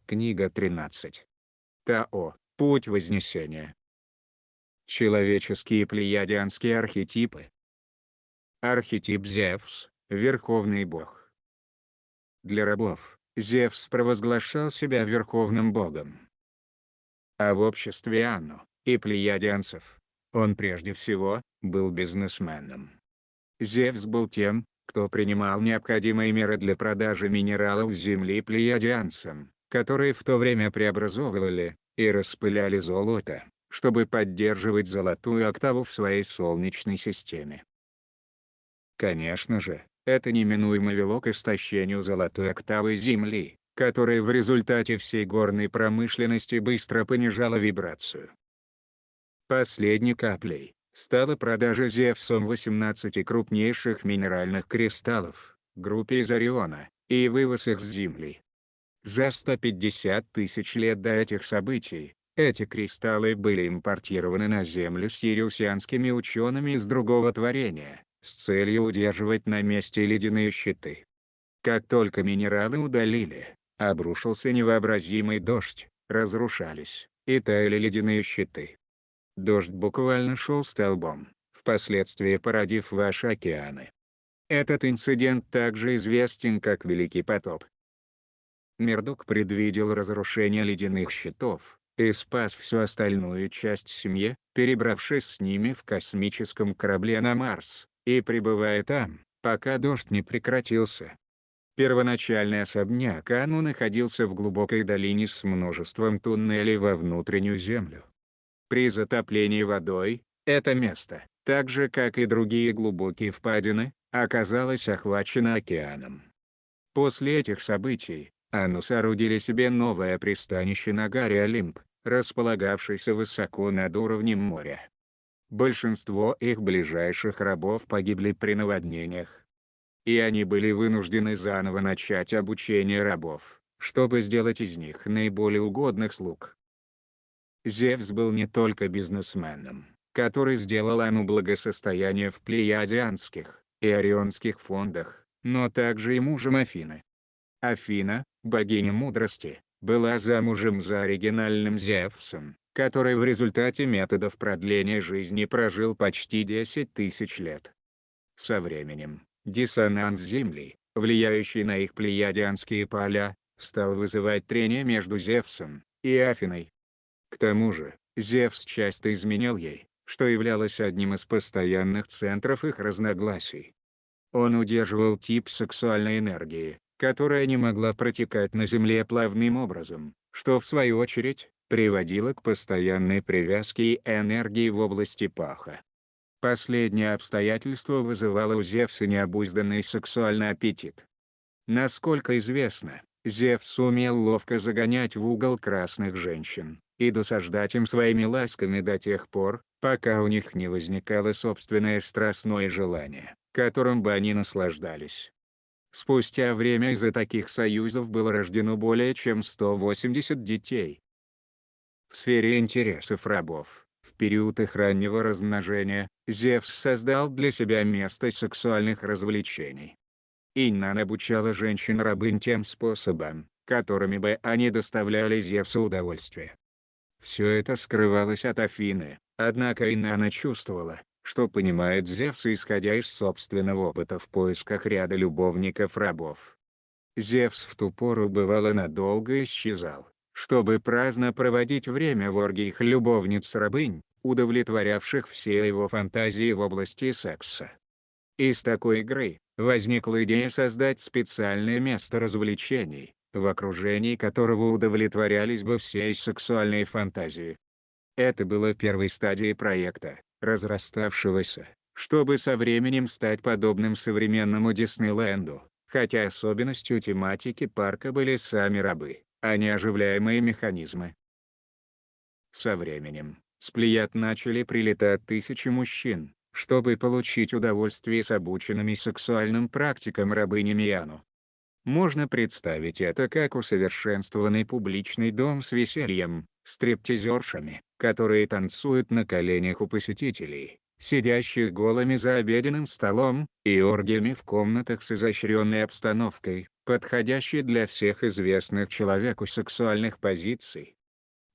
Книга 13. Тао. Путь Вознесения. Человеческие плеядианские архетипы. Архетип Зевс – верховный бог. Для рабов, Зевс провозглашал себя верховным богом. А в обществе Анну и плеядианцев он прежде всего был бизнесменом. Зевс был тем, кто принимал необходимые меры для продажи минералов с земли плеядианцам, которые в то время преобразовывали и распыляли золото, чтобы поддерживать золотую октаву в своей Солнечной системе. Конечно же, это неминуемо вело к истощению золотой октавы Земли, которая в результате всей горной промышленности быстро понижала вибрацию. Последней каплей стала продажа Зевсом 18 крупнейших минеральных кристаллов, группе из Ориона, и вывоз их с Земли. За 150 тысяч лет до этих событий, эти кристаллы были импортированы на Землю сириусианскими учеными из другого творения, с целью удерживать на месте ледяные щиты. Как только минералы удалили, обрушился невообразимый дождь, разрушались и таяли ледяные щиты. Дождь буквально шел столбом, впоследствии породив ваши океаны. Этот инцидент также известен как Великий потоп. Мердок предвидел разрушение ледяных щитов и спас всю остальную часть семьи, перебравшись с ними в космическом корабле на Марс, и пребывая там, пока дождь не прекратился. Первоначальный особняк Анну находился в глубокой долине с множеством туннелей во внутреннюю землю. При затоплении водой, это место, так же как и другие глубокие впадины, оказалось охвачено океаном. После этих событий, Анну соорудили себе новое пристанище на горе Олимп, располагавшейся высоко над уровнем моря. Большинство их ближайших рабов погибли при наводнениях. И они были вынуждены заново начать обучение рабов, чтобы сделать из них наиболее угодных слуг. Зевс был не только бизнесменом, который сделал Анну благосостояние в плеядианских и орионских фондах, но также и мужем Афины. Афина, богиня мудрости, была замужем за оригинальным Зевсом, который в результате методов продления жизни прожил почти 10 тысяч лет. Со временем, диссонанс Земли, влияющий на их плеядианские поля, стал вызывать трение между Зевсом и Афиной. К тому же, Зевс часто изменял ей, что являлось одним из постоянных центров их разногласий. Он удерживал тип сексуальной энергии, которая не могла протекать на Земле плавным образом, что в свою очередь приводило к постоянной привязке энергии в области паха. Последнее обстоятельство вызывало у Зевса необузданный сексуальный аппетит. Насколько известно, Зевс умел ловко загонять в угол красных женщин и досаждать им своими ласками до тех пор, пока у них не возникало собственное страстное желание, которым бы они наслаждались. Спустя время из-за таких союзов было рождено более чем 180 детей. В сфере интересов рабов, в период их раннего размножения, Зевс создал для себя место сексуальных развлечений. Иннан обучала женщин-рабынь тем способом, которыми бы они доставляли Зевсу удовольствие. Все это скрывалось от Афины, однако Инанна чувствовала, что понимает Зевса исходя из собственного опыта в поисках ряда любовников-рабов. Зевс в ту пору бывало надолго исчезал, чтобы праздно проводить время в оргиях любовниц-рабынь, удовлетворявших все его фантазии в области секса. Из такой игры возникла идея создать специальное место развлечений, в окружении которого удовлетворялись бы все сексуальные фантазии. Это было первой стадией проекта, разраставшегося, чтобы со временем стать подобным современному Диснейленду, хотя особенностью тематики парка были сами рабы, а не оживляемые механизмы. Со временем, с Плеяд начали прилетать тысячи мужчин, чтобы получить удовольствие с обученными сексуальным практикам рабынями Анну. Можно представить это как усовершенствованный публичный дом с весельем, стриптизершами, которые танцуют на коленях у посетителей, сидящих голыми за обеденным столом, и оргиями в комнатах с изощренной обстановкой, подходящий для всех известных человеку сексуальных позиций.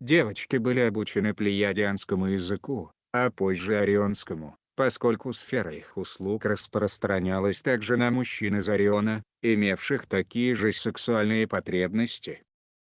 Девочки были обучены плеядианскому языку, а позже орионскому, поскольку сфера их услуг распространялась также на мужчин из Ориона, имевших такие же сексуальные потребности.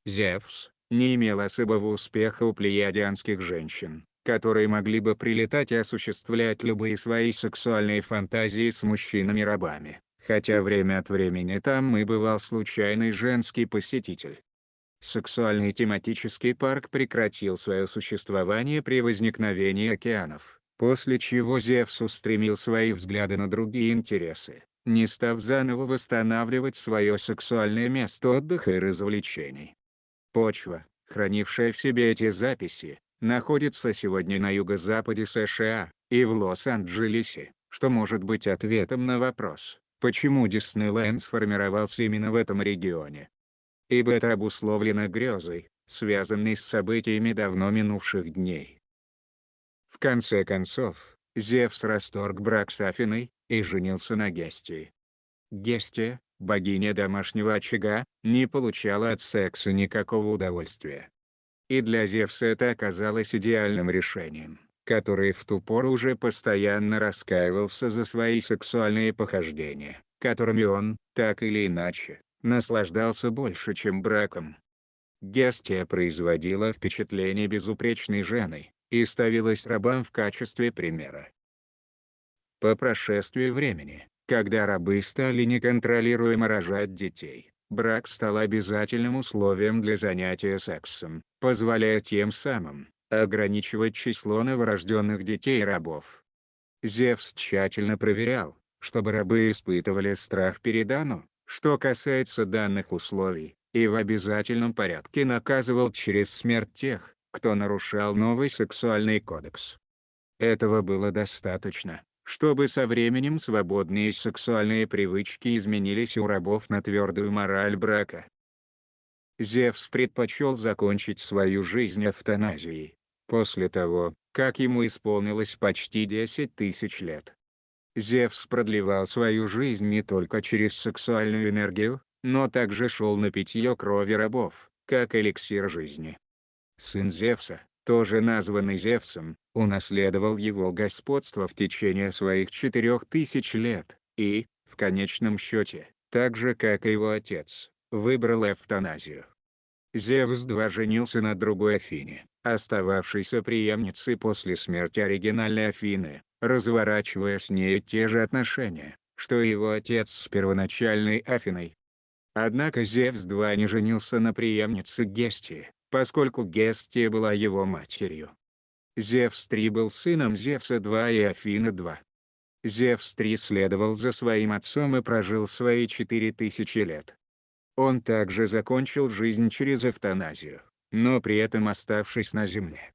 Зевс не имел особого успеха у плеядианских женщин, которые могли бы прилетать и осуществлять любые свои сексуальные фантазии с мужчинами-рабами, хотя время от времени там и бывал случайный женский посетитель. Сексуальный тематический парк прекратил свое существование при возникновении океанов, после чего Зевс устремил свои взгляды на другие интересы, не став заново восстанавливать свое сексуальное место отдыха и развлечений. Почва, хранившая в себе эти записи, находится сегодня на юго-западе США и в Лос-Анджелесе, что может быть ответом на вопрос, почему Диснейленд сформировался именно в этом регионе. Ибо это обусловлено грезой, связанной с событиями давно минувших дней. В конце концов, Зевс расторг брак с Афиной и женился на Гестии. Гестия, богиня домашнего очага, не получала от секса никакого удовольствия. И для Зевса это оказалось идеальным решением, который в ту пору уже постоянно раскаивался за свои сексуальные похождения, которыми он, так или иначе, наслаждался больше, чем браком. Гестия производила впечатление безупречной жены и ставилась рабам в качестве примера. По прошествии времени, когда рабы стали неконтролируемо рожать детей, брак стал обязательным условием для занятия сексом, позволяя тем самым ограничивать число новорожденных детей рабов. Зевс тщательно проверял, чтобы рабы испытывали страх перед Ану, что касается данных условий, и в обязательном порядке наказывал через смерть тех, кто нарушал новый сексуальный кодекс. Этого было достаточно, чтобы со временем свободные сексуальные привычки изменились у рабов на твердую мораль брака. Зевс предпочел закончить свою жизнь эвтаназией, после того, как ему исполнилось почти 10 тысяч лет. Зевс продлевал свою жизнь не только через сексуальную энергию, но также шел на питье крови рабов, как эликсир жизни. Сын Зевса, тоже названный Зевсом, унаследовал его господство в течение своих 4000 лет, и, в конечном счете, так же как и его отец, выбрал эвтаназию. Зевс-2 женился на другой Афине, остававшейся преемницей после смерти оригинальной Афины, разворачивая с нею те же отношения, что и его отец с первоначальной Афиной. Однако Зевс-2 не женился на преемнице Гестии, поскольку Гестия была его матерью. Зевс-3 был сыном Зевса-2 и Афины-2. Зевс-3 следовал за своим отцом и прожил свои 4000 лет. Он также закончил жизнь через эвтаназию, но при этом оставшись на Земле.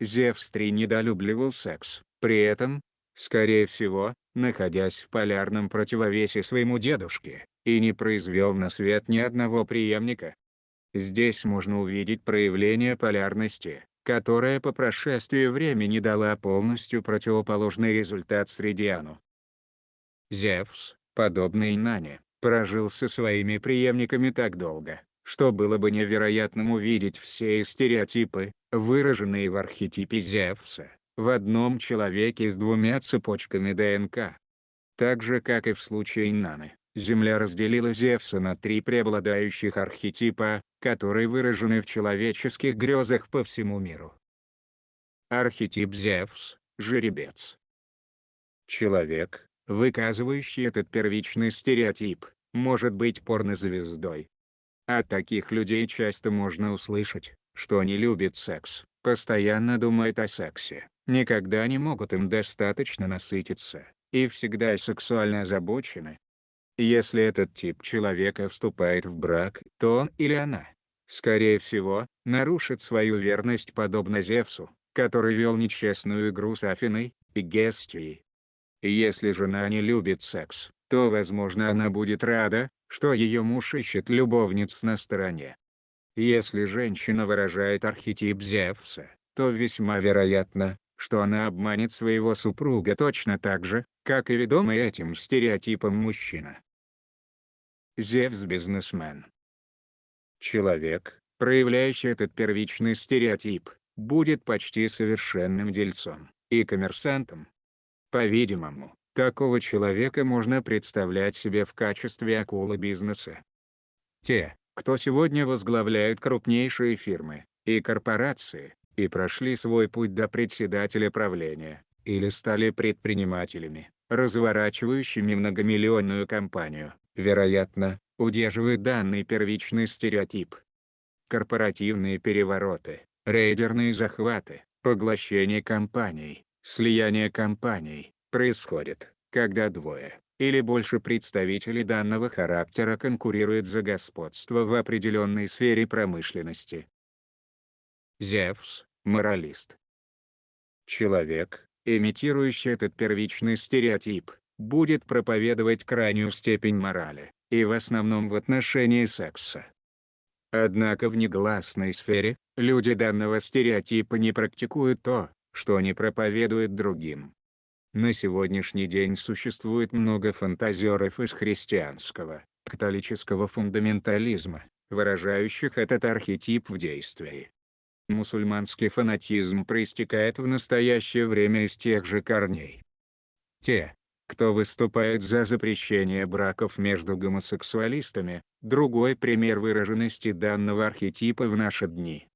Зевс-3 недолюбливал секс, при этом, скорее всего, находясь в полярном противовесе своему дедушке, и не произвел на свет ни одного преемника. Здесь можно увидеть проявление полярности, которая по прошествии времени дала полностью противоположный результат среди Ану. Зевс, подобный Инанне, прожил со своими преемниками так долго, что было бы невероятным увидеть все стереотипы, выраженные в архетипе Зевса, в одном человеке с двумя цепочками ДНК. Так же, как и в случае Инанны, Земля разделила Зевса на 3 преобладающих архетипа, которые выражены в человеческих грезах по всему миру. Архетип Зевс – жеребец. Человек, выказывающий этот первичный стереотип, может быть порнозвездой. От таких людей часто можно услышать, что они любят секс, постоянно думают о сексе, никогда не могут им достаточно насытиться, и всегда сексуально озабочены. Если этот тип человека вступает в брак, то он или она, скорее всего, нарушит свою верность подобно Зевсу, который вел нечестную игру с Афиной и Гестией. Если жена не любит секс, то, возможно, она будет рада, что ее муж ищет любовниц на стороне. Если женщина выражает архетип Зевса, то весьма вероятно, что она обманет своего супруга точно так же, как и ведомый этим стереотипом мужчина. Зевс – бизнесмен. Человек, проявляющий этот первичный стереотип, будет почти совершенным дельцом и коммерсантом. По-видимому, такого человека можно представлять себе в качестве акулы бизнеса. Те, кто сегодня возглавляют крупнейшие фирмы и корпорации, и прошли свой путь до председателя правления, или стали предпринимателями, разворачивающими многомиллионную компанию, вероятно, удерживают данный первичный стереотип. Корпоративные перевороты, рейдерные захваты, поглощение компаний, слияние компаний происходят, когда двое или больше представителей данного характера конкурируют за господство в определенной сфере промышленности. Зевс – моралист. Человек, имитирующий этот первичный стереотип, будет проповедовать крайнюю степень морали, и в основном в отношении секса. Однако в негласной сфере, люди данного стереотипа не практикуют то, что они проповедуют другим. На сегодняшний день существует много фантазеров из христианского, католического фундаментализма, выражающих этот архетип в действии. Мусульманский фанатизм проистекает в настоящее время из тех же корней. Те, кто выступает за запрещение браков между гомосексуалистами, другой пример выраженности данного архетипа в наши дни.